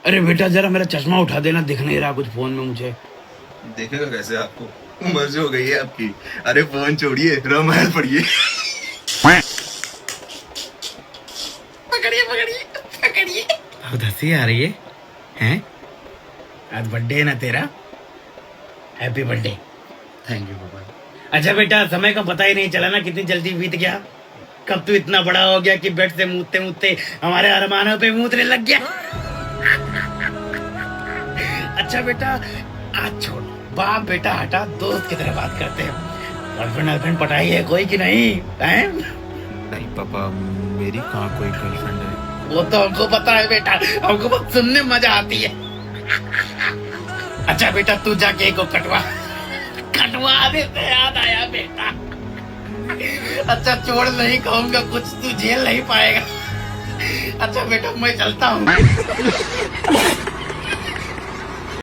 अरे बेटा जरा मेरा चश्मा उठा देना, दिख नहीं रहा कुछ फोन में मुझे। देखेगा कैसे आपको, मर्जी हो गई है आपकी। अरे फोन छोड़िए, रामायण पढ़िए। पकड़िए पकड़िए पकड़िए। बहुत हंसी आ रही है हैं? आज बर्थडे है ना तेरा, हैप्पी बर्थडे। थैंक यू पापा। अच्छा बेटा, समय का पता ही नहीं चला ना, कितनी जल्दी बीत गया। कब तू इतना बड़ा हो गया कि बेड से मूतते मूतते हमारे अरमानों पे मूतने लग गया। अच्छा बेटा आज छोड़, बाप बेटा हटा, दोस्त की तरह बात करते हैं। गर्लफ्रेंड गर्लफ्रेंड पटाई है कोई कि नहीं हैं? नहीं पापा, मेरी कहाँ कोई गर्लफ्रेंड है। वो तो हमको पता है बेटा, हमको बस सुनने में मजा आती है। अच्छा बेटा तू जाके एक को कटवा देते, याद आया बेटा। अच्छा छोड़, नहीं कहूंगा कुछ, तू झेल नहीं पाएगा। अच्छा बेटा मैं चलता हूँ।